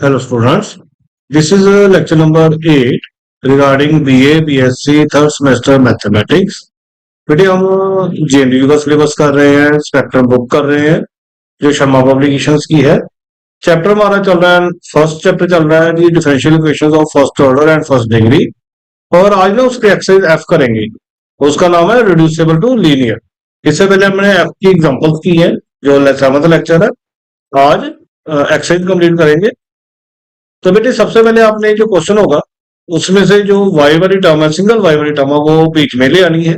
Hello students, this is lecture number 8 regarding BA BSc third semester mathematics। बेटे हम JNU का syllabus कर रहे हैं, स्पेक्ट्रम बुक कर रहे हैं जो शर्मा पब्लिकेशंस की है। चैप्टर हमारा चल रहा है, फर्स्ट चैप्टर चल रहा है जी differential equations of first order and first degree. और आज ना उसकी एक्सरसाइज एफ करेंगे, उसका नाम है रिड्यूसिबल टू लीनियर। इससे पहले हमने एफ की एग्जांपल्स की है जो 7th लेक्चर है। आज एक्सरसाइज कंप्लीट करेंगे। तो बेटे सबसे पहले आपने जो क्वेश्चन होगा उसमें से जो वाई वाली टर्म है, सिंगल वाई वाली टर्म है, वो बीच में ले आनी है।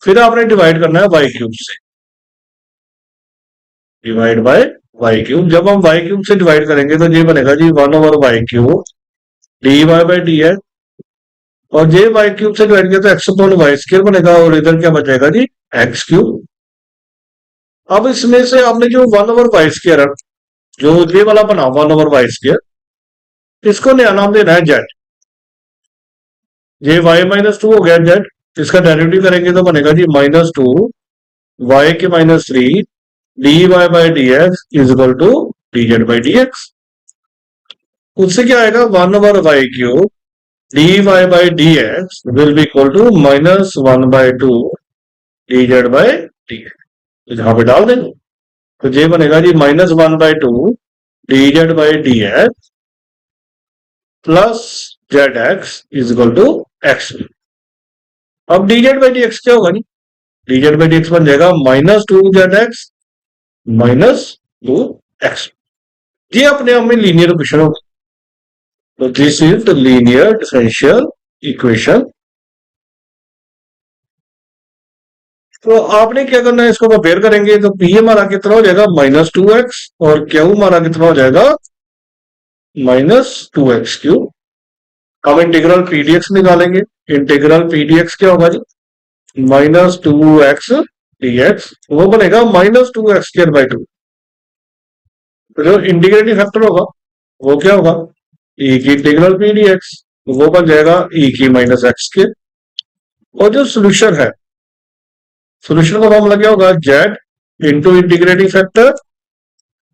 फिर आपने डिवाइड करना है वाई क्यूब से, डिवाइड बाय वाई क्यूब। जब हम वाई क्यूब से डिवाइड करेंगे तो ये बनेगा जी 1/वाई cube d Y by d है। और जे वाई क्यूब से डिवाइड किया तो एक्स अपॉन वाई स्क्वायर बनेगा और इधर क्या बचेगा जी एक्स क्यूब। अब इसमें से आपने जो 1/वाई स्क्वायर है, जो ये वाला बना 1/वाई स्क्वायर, इसको नया नाम देना है जेड। ये y-2 हो गया जेड। इसका डेरिवेटिव करेंगे तो बनेगा जी -2 y के -3 dy by D x is equal to D Z by D x. उससे क्या आएगा 1/वाई cube dy by D x will be equal to -1/2 d Z by D x. यहां पे डाल देंगे तो ये बनेगा जी -1/2 d Z by D x plus z x is equal to x. अब d Z by D x क्या होगा जी, d Z by D x बन जाएगा -2 जेड एक्स -2 एक्स। ये अपने आप में लीनियर इक्वेशन होगा। तो this is the linear differential equation. तो आपने क्या करना है, इसको कंपेयर करेंगे तो पी हमारा कितना हो जाएगा -2x और क्यू हमारा कितना हो जाएगा -2x क्यूब। हम इंटीग्रल पीडीएक्स निकालेंगे। इंटीग्रल पीडीएक्स क्या होगा जी -2x dx, वो बनेगा -2x² बाई 2। तो जो इंटीग्रेटिंग फैक्टर होगा वो क्या होगा e की इंटीग्रल पीडीएक्स, वो बन जाएगा e की -x²। और जो सोल्यूशन है, सोल्यूशन का फॉर्मूला क्या होगा z into integrating factor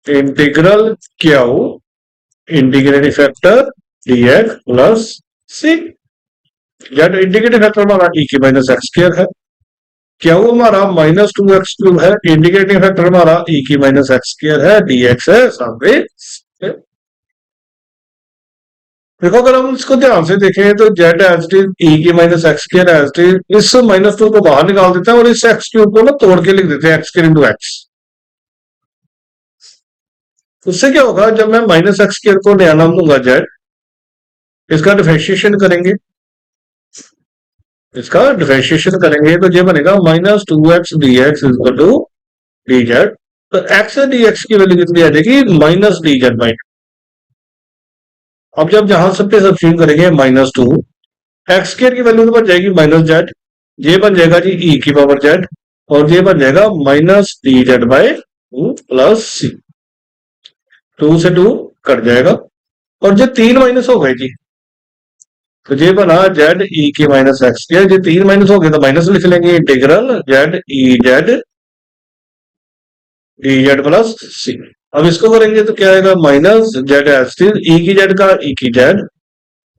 integral Q integrating factor dx plus C. Z integrating factor हमारा e की -x² है, क्या वो हमारा -2x³ है, इंटीग्रेटिंग फैक्टर हमारा e की -x² है, dx है सामने। देखो अगर हम इसको ध्यान से देखें तो Z as it is e की -x² एज इट इज, इस -2 को बाहर निकाल देते हैं और इस x³ को ना तोड़ के लिख देते हैं x² इंटू एक्स। उससे क्या होगा जब मैं -x² को नया नाम दूंगा जेड, इसका डिफरेंशिएशन करेंगे, इसका डिफरेंशिएशन करेंगे तो ये बनेगा -2x dx is equal to D Z. तो x डी एक्स की वैल्यू कितनी आ जाएगी -dz/2। अब जब जहां सब पे सब्स्टिट्यूट करेंगे -2 x² की वैल्यू तो बन जाएगी -z, ये बन जाएगा जी e की पावर z और ये बन जाएगा -dz/2 प्लस सी। 2 से 2 कट जाएगा और ये 3 माइनस हो गए जी, तो ये बना जेड ई की -x²। ये 3 माइनस हो गए तो माइनस लिख लेंगे, integral z e z d z plus C. अब इसको करेंगे तो क्या आएगा -जेड ई की जेड का ई की Z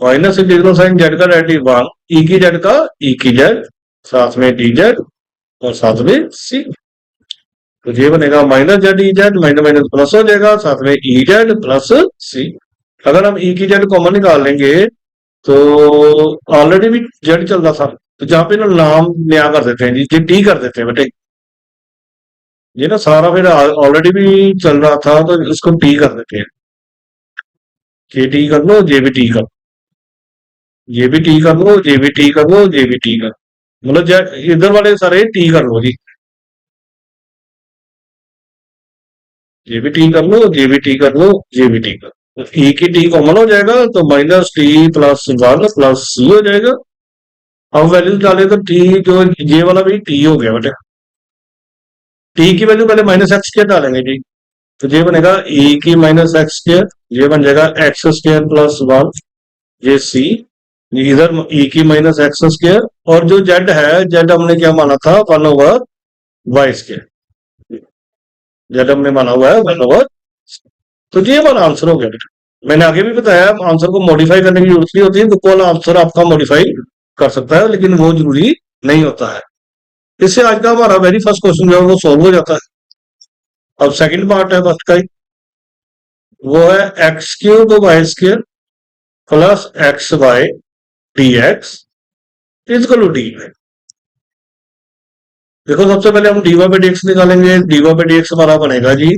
minus integral sine Z का -1 ई की जेड का ई की जेड साथ में डी जेड और साथ में सी। तो ये बनेगा -Z e Z minus minus plus हो जाएगा साथ में ई जेड प्लस सी। अगर हम ई की जेड कॉमन निकाल लेंगे तो ऑलरेडी भी जेड चल रहा था, तो जहां पे ना नाम नया कर देते हैं जी, ये टी कर देते हैं बेटे। ये ना सारा फिर ऑलरेडी भी चल रहा था तो इसको टी कर देते हैं। ये टी कर लो, ये भी टी कर, ये भी टी कर लो, ये भी टी कर लो, ये भी टी कर, मतलब इधर वाले सारे टी कर लो जी। ये भी टी कर लो, ये भी टी कर लो, ये भी टी कर, तो ई की टी कॉमन हो जाएगा तो -t+1 प्लस सी हो जाएगा। अब वैल्यूज डाले तो टी जो ये वाला भी टी हो गया बेटा। टी की वैल्यू पहले -x² डालेंगे जी, तो ये बनेगा e की -x², ये बन जाएगा x² + 1 ये सी, इधर e की -x²। और जो z है, z हमने क्या माना था 1/y², z हमने माना हुआ है 1/। तो ये हमारा आंसर हो गया बेटा। मैंने आगे भी बताया आंसर को मॉडिफाई करने की जरूरत नहीं होती, बुक वाला आंसर आपका मॉडिफाई कर सकता है, लेकिन वो जरूरी नहीं होता है। इससे आज का हमारा वेरी फर्स्ट क्वेश्चन जो है वो सॉल्व हो जाता है। अब सेकंड पार्ट है फर्स्ट का ही, वो है x cube y square plus x Y d x is equal to d. देखो सबसे पहले हम d Y by D x निकालेंगे। D Y by D x हमारा बनेगा जी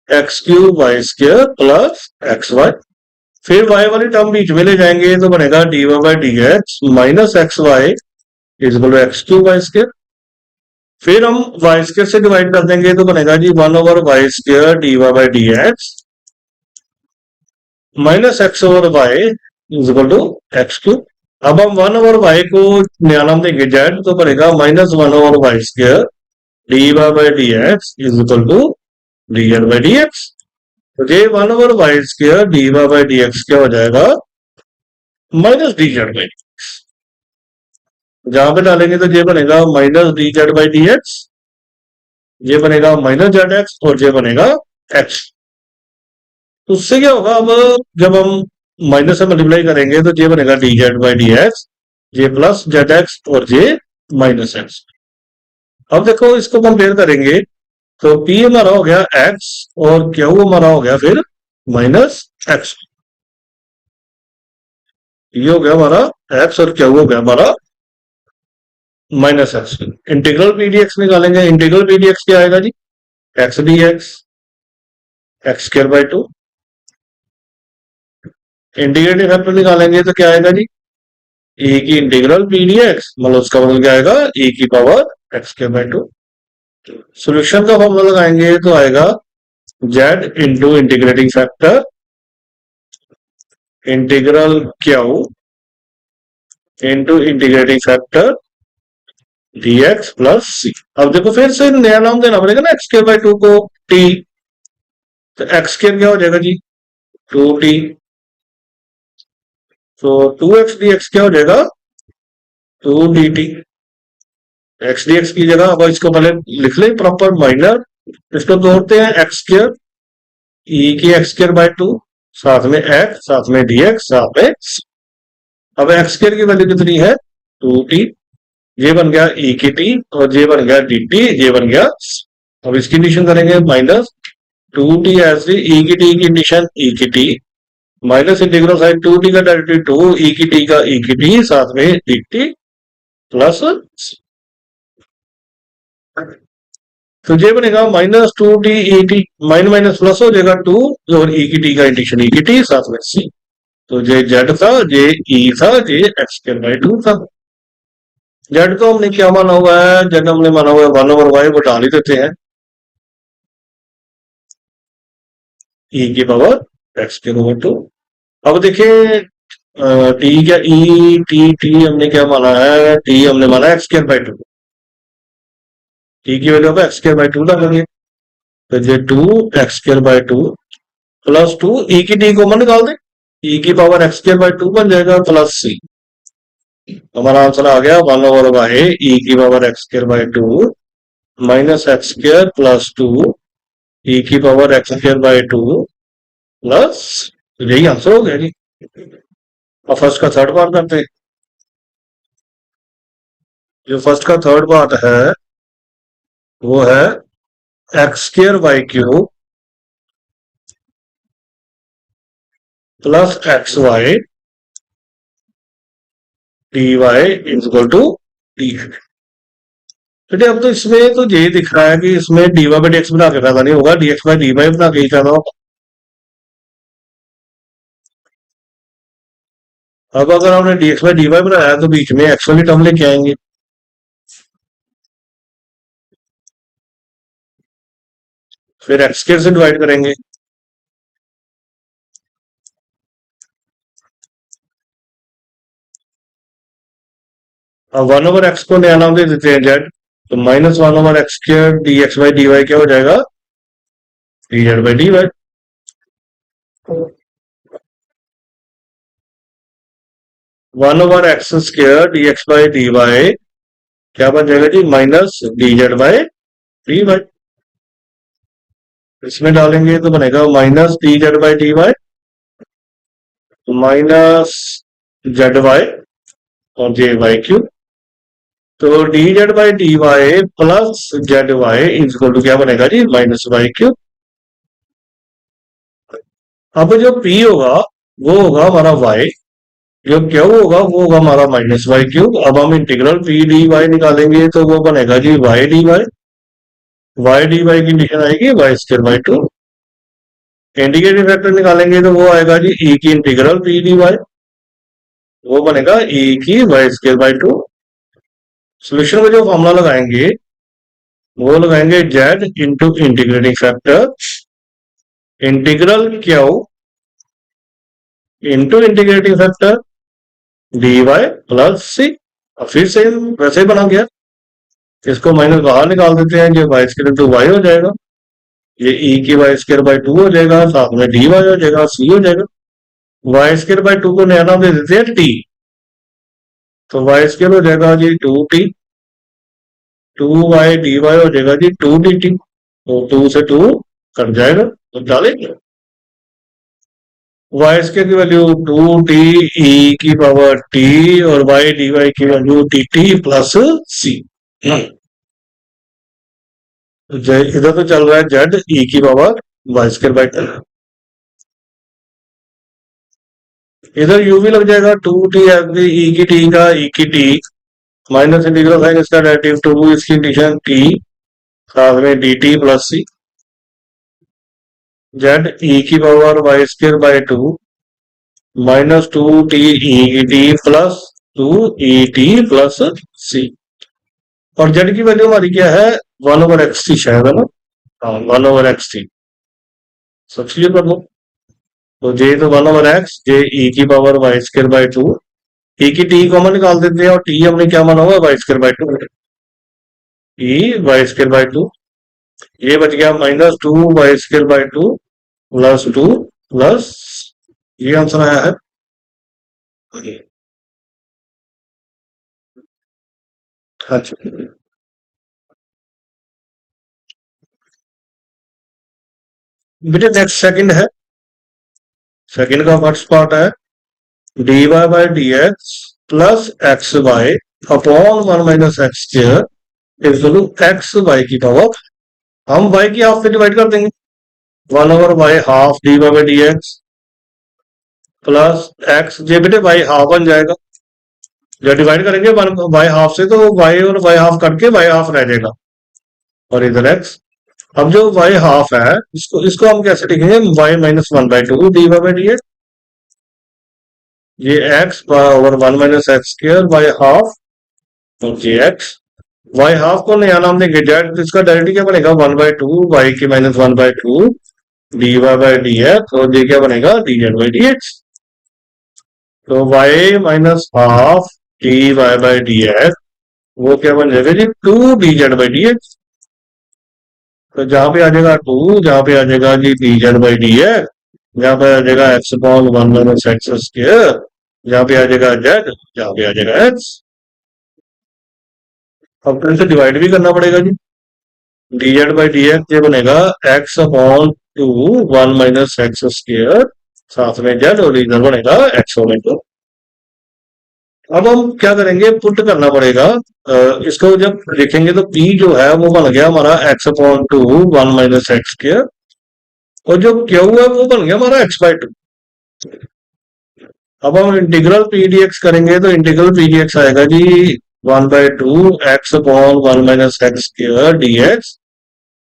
x cube y square plus x y, फिर वाई वाली टर्म बीच में ले जाएंगे तो बनेगा d Y by D x minus x y is equal to x cube y square. फिर हम वाई स्क्र से डिवाइड कर देंगे तो बनेगा जी 1 over Y square D Y by D x minus X over Y is equal to x cube. अब हम 1 ओवर वाई को नया नाम देंगे जेड तो बनेगा minus 1 over Y square D Y by D x is equal to D Z by D x. तो ये 1 over Y square D Y by D x क्या हो जाएगा माइनस डी जेड बाई, जहां पे डालेंगे तो ये बनेगा minus d Z by D x, ये बनेगा माइनस जेड एक्स और ये बनेगा एक्स। तो उससे क्या होगा, अब जब हम माइनस से मल्टीप्लाई करेंगे तो ये बनेगा d Z by D x, ये प्लस जेड एक्स और ये माइनस एक्स। अब देखो इसको कंपेयर करेंगे तो पी हमारा हो गया एक्स और क्यू हमारा हो गया फिर माइनस एक्स। ये हो गया हमारा एक्स और क्यू हो गया हमारा माइनस एक्स। इंटीग्रल पीडीएक्स निकालेंगे। इंटीग्रल पीडीएक्स क्या आएगा जी x d x x square by two. Integrating factor निकालेंगे तो क्या आएगा जी ए की इंटीग्रल पीडीएक्स, मतलब उसका मतलब क्या आएगा ए की power x square by two. Solution का फॉर्मूला लगाएंगे तो आएगा Z into integrating factor integral Q into integrating factor dx plus C. अब देखो फिर से नया नाम देना पड़ेगा ना एक्स स्क्र बाई टू को टी, तो एक्स स्क्र क्या हो जाएगा जी 2t, तो 2x dx क्या हो जाएगा 2dt। एक्स डी एक्स की जगह अब इसको पहले लिख लें प्रॉपर माइनर, इसको तोड़ते हैं एक्स स्क्र ई की एक्स स्क्र बाय टू साथ में एक्स साथ में डी एक्स साथ में c। अब एक्स स्क्र की वैल्यू कितनी है 2t, ये बन गया ई की टी और ये बन गया डी टी, ये बन गया c। अब इसकी कंडीशन करेंगे माइनस 2t एज ई की टी की कंडीशन ई की T minus integral sign 2t का डेरिवेटिव 2 ई की टी का ई की टी साथ में डी टी प्लस, तो ये बनेगा minus 2t E T minus minus plus हो जाएगा 2 और ई की टी का इंटीग्रेशन ई की टी साथ में सी। तो ये जेड था, ये ई था, ये एक्स स्क्र बाई टू था। जेड तो हमने क्या माना हुआ है, जेड हमने माना हुआ है 1/y, वो डाल ही देते हैं ई की power x square by to. अब देखिए टी क्या ई टी टी हमने क्या माना है, टी हमने माना है X square by to, T की वैल्यू पे एक्स स्क्र बाई टू डालेंगे तो ये 2 x square by two plus 2 ई की टी कॉमन निकाल दें, ई की power x square by to बन जाएगा प्लस सी। हमारा आंसर आ गया 1/y ई की power x square by two minus x square plus 2 ई की power x square by two plus, यही आंसर हो गया जी। अब फर्स्ट का थर्ड पार्ट करते हैं। जो फर्स्ट का थर्ड पार्ट है वो है X square by cube plus x Y D Y is equal to D. बेटे अब तो इसमें तो यही दिख रहा है कि इसमें D Y by D X बना के फायदा नहीं होगा, D x by D Y बना के ही फायदा होगा। अब अगर हमने D x by D Y बनाया तो बीच में एक्स वाली टर्म लेके आएंगे, फिर एक्स स्क्र से डिवाइड करेंगे। अब 1/x को नया नाम दे देते हैं जेड, तो minus 1/x square d x by D y क्या हो जाएगा d Z by D y. 1/x square d x by D y क्या बन जाएगा जी minus d Z by D y. इसमें डालेंगे तो बनेगा minus d Z by D y minus z y और जे वाई क्यू। तो d Z by D y plus z y is equal to क्या बनेगा जी माइनस वाई क्यू। अब जो P होगा वो होगा हमारा y, जो Q होगा वो होगा हमारा माइनस वाई क्यूब। अब हम इंटीग्रल P डी वाई निकालेंगे तो वो बनेगा जी वाई डी वाई की कंडीशन आएगी Y square by two. Integrating factor निकालेंगे तो वो आएगा जी ई की इंटीग्रल P डी वाई, वो बनेगा ई की y square by two. Solution में जो फॉर्मूला लगाएंगे वो लगाएंगे z into integrating factor integral Q into integrating factor d y plus C. अब फिर से वैसे ही बना गया, इसको माइनस बाहर निकाल देते हैं, जो वाई स्क्वायर टू वाई हो जाएगा, ये ई की वाई स्क्वायर बाई टू हो जाएगा, साथ में डी वाई हो जाएगा, सी हो जाएगा। वाई स्क्वायर बाई टू को नया नाम दे देते हैं टी, तो वाई स्क्वायर हो जाएगा जी two T, two y D y हो जाएगा जी टू डी टी, तो टू से टू कट जाएगा तो डालेंगे वाई स्क्वायर की वैल्यू टू टी ई की पावर टी और वाई डी वाई की value T T plus C. इधर तो चल रहा है जेड ई की power y square by two, इधर यू भी लग जाएगा टू टी ई की टी का ई की टी माइनस इंटीग्रल साइन इसका डेरिवेटिव टू इसकी इंटीग्रेशन टी साथ में d T plus C z e की power y square by two minus two T e की T plus two e T plus C. और z की value हमारी क्या है वन ओवर एक्स थी शायद, है ना? हाँ वन ओवर एक्स थी, सब्सिट्यूट कर लो तो जे तो one over x z e की power y square by two, e की टी कॉमन निकाल देते हैं और टी हमने क्या माना हुआ y square by two, e y square by two, ये बच गया minus two y square by two plus two plus, ये आंसर आया है। अच्छा बेटे नेक्स्ट सेकंड है, सेकंड का फर्स्ट पार्ट है d Y by D x plus x y upon one minus x square equal to x y की power, हम वाई की हाफ से डिवाइड कर देंगे, one over y half d Y by D x plus x, z बेटे y half बन जाएगा, जब डिवाइड करेंगे वन वाई हाफ से तो वाई और वाई हाफ करके वाई हाफ रह जाएगा और इधर एक्स। अब जो वाई हाफ है इसको इसको हम कैसे लिखेंगे y minus one by two d Y by D x, ये x over one minus x square y half और जे एक्स, वाई हाफ को नया नाम देंगे जेड, तो इसका डायरेक्टली क्या बनेगा वन बाई टू वाई की minus one by two d Y by D x और ये क्या बनेगा d Z by D x. तो y minus half d Y by D x वो क्या बन जाएगा जी two D Z by D x, तो जहां पे आ जाएगा टू, जहां पे आ जाएगा जी d Z by D x, जहां पे आ जाएगा x upon one minus x square, जहां पे आ जाएगा जेड, जहां पे आ जाएगा एक्स। अब तो इसे डिवाइड भी करना पड़ेगा जी, d Z by D x ये बनेगा x upon two one minus x square साथ में जेड और इधर बनेगा एक्स ओवर टू। अब हम क्या करेंगे पुट करना पड़ेगा, इसको जब लिखेंगे तो P जो है वो बन गया हमारा x upon two one minus x square और जो Q है वो बन गया हमारा एक्स बाई टू। अब हम इंटीग्रल पी डी एक्स करेंगे तो इंटीग्रल पी डी एक्स आएगा जी one by two x upon one minus x square d x,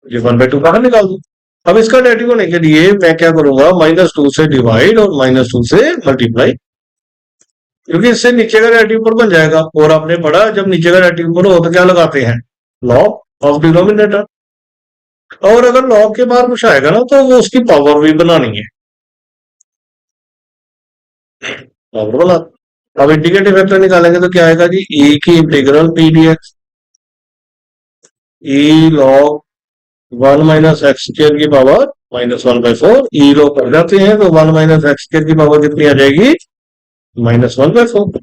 ये वन बाई टू बाहर निकाल दो। अब इसका डेरिवेटिव होने के लिए मैं क्या करूंगा माइनस टू से डिवाइड और माइनस टू से मल्टीप्लाई, क्योंकि इससे नीचे का डेरिवेटिव ऊपर बन जाएगा और आपने पढ़ा जब नीचे का डेरिवेटिव ऊपर हो तो क्या लगाते हैं लॉग ऑफ डिनोमिनेटर, और अगर लॉग के बाहर कुछ आएगा ना तो वो उसकी पावर भी बनानी है, पावर बना। अब इंटीग्रेटिव फैक्टर निकालेंगे तो क्या आएगा जी ई की integral P d x e log one minus x square की power minus one by four, e log कर जाते हैं तो वन माइनस एक्स स्क्वायर की पावर कितनी आ जाएगी माइनस वन बाई फोर।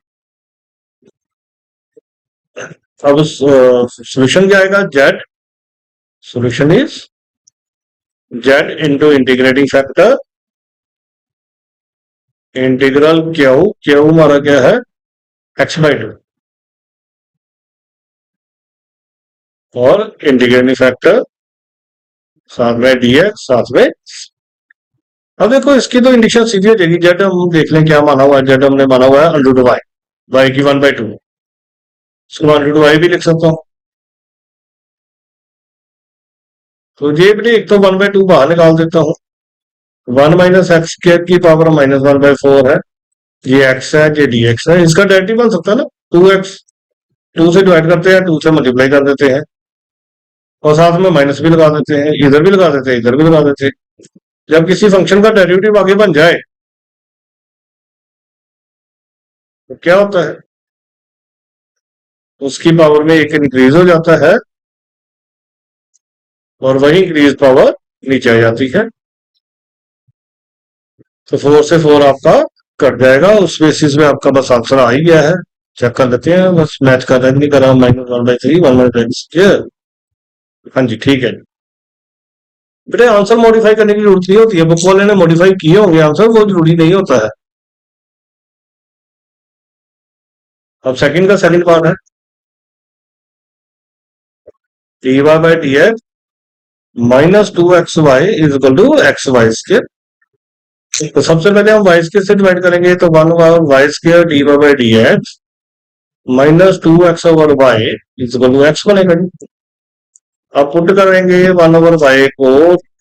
अब सोल्यूशन क्या आएगा z, solution is z into integrating factor integral Q, Q हमारा क्या है x/2 और इंटीग्रेटिंग फैक्टर साथ में dx साथ में। अब देखो इसकी तो इंडिकेशन सीधी हो जाएगी। जेड हम देख लें क्या माना हुआ है। जेड हमने माना हुआ है अंडर वाई, वाई की 1/2, इसको अंडर वाई भी लिख सकता हूँ। तो ये भी एक तो 1/2 बाहर निकाल देता हूँ। 1 - x² की पावर -1/4 है। ये x है, ये dx है। इसका डेरिवेटिव बन सकता है ना 2x, 2 से डिवाइड करते हैं, 2 से मल्टीप्लाई कर देते हैं और साथ में माइनस भी लगा देते हैं, इधर भी लगा देते हैं, इधर भी लगा देते हैं। जब किसी फंक्शन का डेरिवेटिव आगे बन जाए तो क्या होता है, उसकी पावर में एक इंक्रीज हो जाता है और वही इंक्रीज पावर नीचे आ जाती है। तो 4 से 4 आपका कट जाएगा। उस बेसिस में आपका बस आंसर आ ही गया है। चेक कर लेते हैं, बस मैच कर रहे नहीं करा। -1/3 1/x²। हाँ जी ठीक है। बेटे आंसर मॉडिफाई करने की जरूरत नहीं होती है, बुक वाले ने मॉडिफाई किए होंगे आंसर, वो जरूरी नहीं होता है। अब सेकंड का सेकंड पार्ट है dy/dx -2xy is equal to xy²। तो सबसे पहले हम y² से डिवाइड करेंगे तो 1/y² dy/dx -2x/y is equal to x बनेगा जी। अब पुट करेंगे 1/y को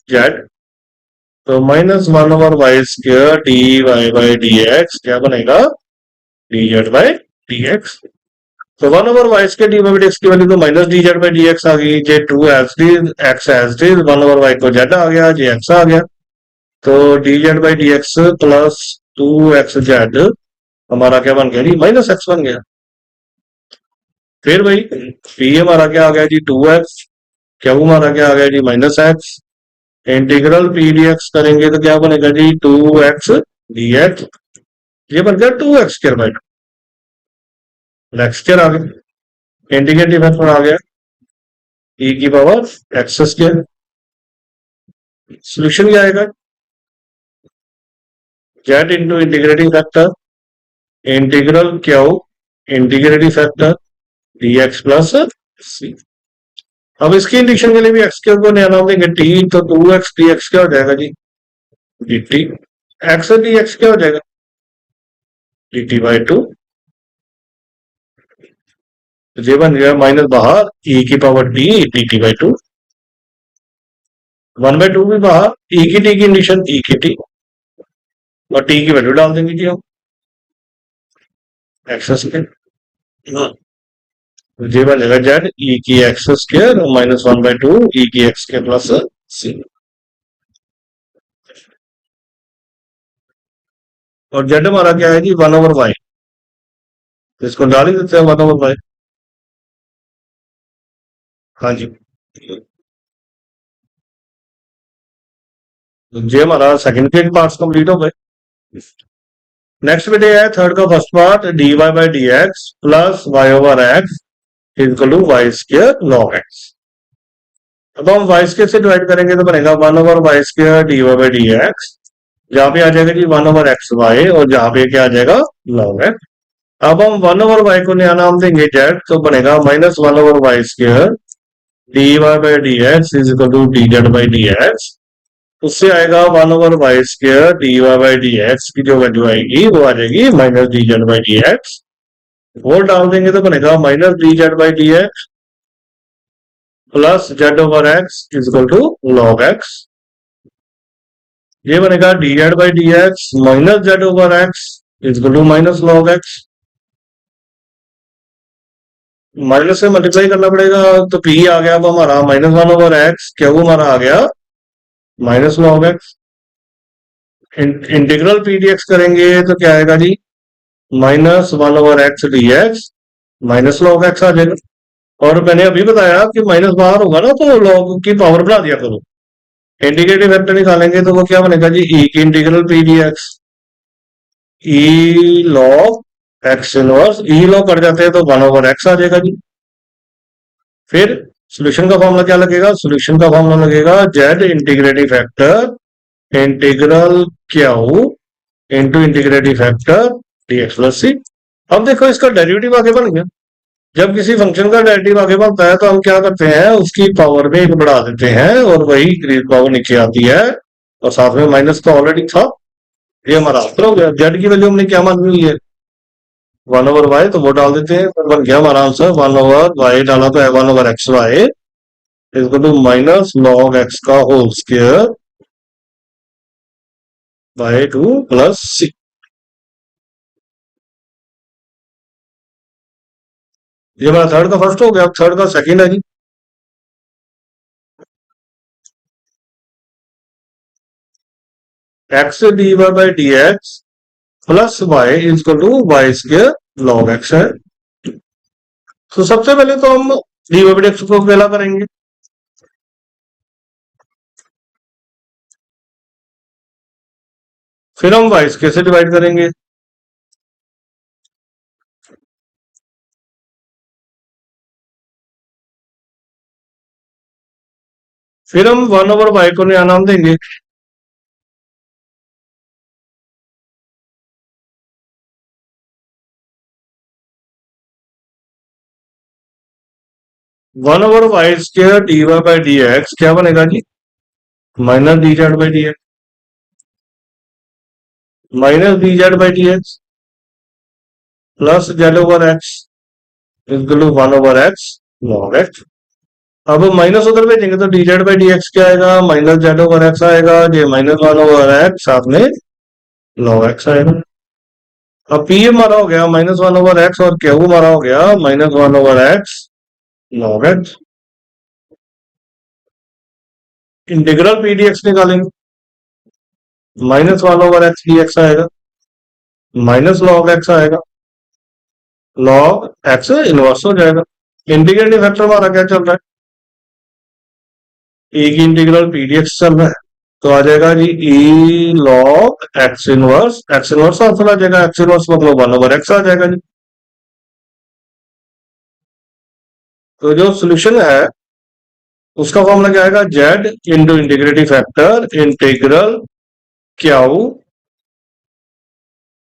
z, तो -1/y² dy/dx क्या बनेगा dz/dx। तो 1/y² dy/dx की वैल्यू तो -dz/dx आ गई। जे 2 as it x as it 1/y को z आ गया, जे x आ गया। तो dz/dx प्लस 2xz हमारा क्या बन गया जी -x बन गया। फिर भाई p हमारा क्या आ गया जी 2x, क्यू हमारा क्या आ गया जी -x। इंटीग्रल पी dx करेंगे तो क्या बनेगा जी 2x dx। ये बन गया 2x²/2, x² आ गया। इंटीग्रेटिव फैक्टर आ गया e की पावर x²। सोल्यूशन क्या आएगा z into integrating factor integral Q integrative factor dx plus c। अब इसकी इंडिकेशन के लिए भी x² को नया नाम देंगे t, तो 2x dx क्या हो जाएगा जी dt। x dx क्या हो जाएगा dt/2। तो ये बन गया माइनस बाहर e की पावर t dt/2, 1/2 भी बाहर, e की t की इंडिकेशन e की t और t की वैल्यू डाल देंगे जी हम x²। ये बनेगा जेड ई की x² -1/2 e की x² प्लस c। और जेड हमारा क्या है जी 1/y, तो इसको डाल ही देते हैं 1/y। हाँ जी, तो ये हमारा सेकंड के पार्ट्स कंप्लीट हो गए। नेक्स्ट बेटे है थर्ड का first part dy/dx plus y/x is equal to y² log x। अब हम y² से डिवाइड करेंगे तो बनेगा 1/y² dy/dx, जहां पे आ जाएगा जी 1/xy और जहां पे क्या आ जाएगा log x। अब हम 1/y को नया नाम देंगे z, तो बनेगा -1/y² dy/dx is equal to dz/dx। उससे आएगा 1/y² dy/dx की जो वैल्यू आएगी वो आ जाएगी -dz/dx। वो डाल देंगे तो बनेगा -dz/dx plus z/x is equal to log x। ये बनेगा dz/dx minus z/x is equal to -log x। Minus से मल्टीप्लाई करना पड़ेगा तो p आ गया अब हमारा -1/x, क्या वो हमारा आ गया -log x। Integral P dx करेंगे तो क्या आएगा जी -1/x dx -log x आ जाएगा। और मैंने अभी बताया कि माइनस बाहर होगा ना तो log की पावर बढ़ा दिया करो। इंटीग्रेटिव वेक्टर निकालेंगे तो वो क्या बनेगा जी e की integral P dx e log x inverse, e log cut जाते हैं तो 1/x आ जाएगा जी। फिर सॉल्यूशन का फॉर्मूला क्या लगेगा? सॉल्यूशन का फॉर्मूला लगेगा z integrative factor integral Q into integrative factor dx plus C. अब देखो इसका डेरिवेटिव आगे बन गया। जब किसी फंक्शन का डेरिवेटिव आगे बनता है तो हम क्या करते हैं, उसकी पावर में एक बढ़ा देते हैं और वही इंक्रीज पावर नीचे आती है, और साथ में माइनस तो ऑलरेडी था। ये हमारा आंसर हो गया। जेड की वैल्यू हमने क्या मानी हुई है? 1/y, तो वो डाल देते हैं, तो बन गया हमारा आंसर 1/y। डाला तो है 1/xy equal to minus log x का whole square by 2 plus c. ये हमारा थर्ड का फर्स्ट हो गया। अब थर्ड का सेकंड है जी। X d Y by D x plus y equal to y square log x है। तो सबसे पहले तो हम डी वाई बाई एक्स को पहला करेंगे। फिर हम वाई स्क्वायर से डिवाइड करेंगे। फिर हम 1/y को नया नाम देंगे। 1/y square d Y by D x क्या बनेगा जी? Minus d Z by D x, minus d Z by D x plus z over x equal to 1/x log x. अब माइनस उधर भेजेंगे तो d Z by D x क्या आएगा? Minus Z over x आएगा। ये minus 1/x साथ में लॉग एक्स आएगा। अब पी हमारा हो गया -1/x और क्यू हमारा हो गया -1/x log x. Integral P d x निकालेंगे। -1/x डी एक्स आएगा, माइनस लॉग एक्स आएगा, लॉग एक्स इनवर्स हो जाएगा। इंटीग्रेटिव फैक्टर हमारा क्या चल रहा है? ए की इंटीग्रल पी डी एक्स चल रहा है, तो आ जाएगा जी e log x inverse. X inverse answer आ जाएगा। एक्स इनवर्स मतलब 1/x आ जाएगा जी। तो जो सोल्यूशन है उसका फॉर्मूला क्या आएगा? Z into integrative factor integral Q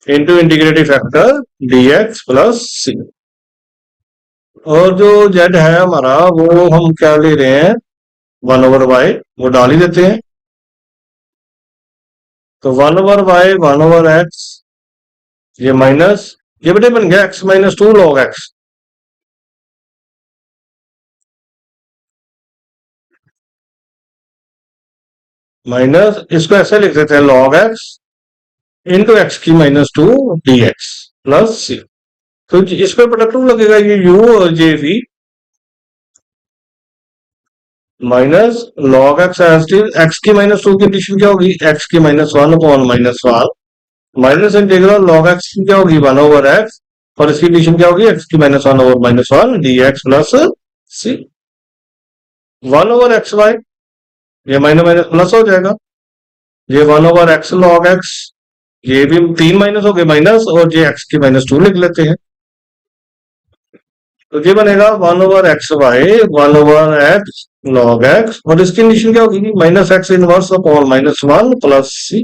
into integrative factor dx plus C. और जो जेड है हमारा वो हम क्या ले रहे हैं? 1/y, वो डाल ही देते हैं। तो 1/y 1/x, ये माइनस, ये बेटे बन गया x-2 log x। माइनस इसको ऐसे लिख देते हैं log x इंटू एक्स की -2 dx प्लस सी। तो इस पर प्रोडक्ट लगेगा ये u और जे v minus log x x की -2 की कंडीशन क्या होगी? एक्स की -1/-1 माइनस इंटीग्रल लॉग एक्स की क्या होगी? 1/x, और इसकी कंडीशन क्या होगी? एक्स की -1/-1 डी एक्स प्लस सी। 1/xy, ये माइनस माइनस प्लस हो जाएगा। ये 1/x लॉग एक्स, ये भी 3 माइनस हो गए माइनस, और ये एक्स की -2 लिख लेते हैं। तो ये बनेगा 1/xy 1/x लॉग एक्स, और इसकी कंडीशन क्या होगी? -x inverse upon -1 plus C.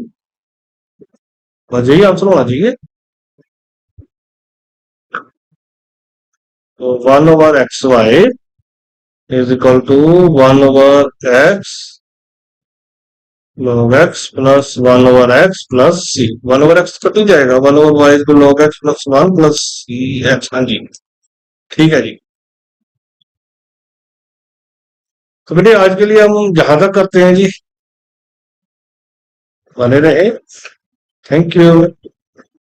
बस यही आंसर होना चाहिए। तो 1/xy is equal to 1/x log x plus 1/x plus C. 1/x cut ही जाएगा, 1/y को log x plus 1 plus C x. हाँ जी, ठीक है जी। तो बेटे आज के लिए हम जहां तक करते हैं जी, बने रहे। Thank you.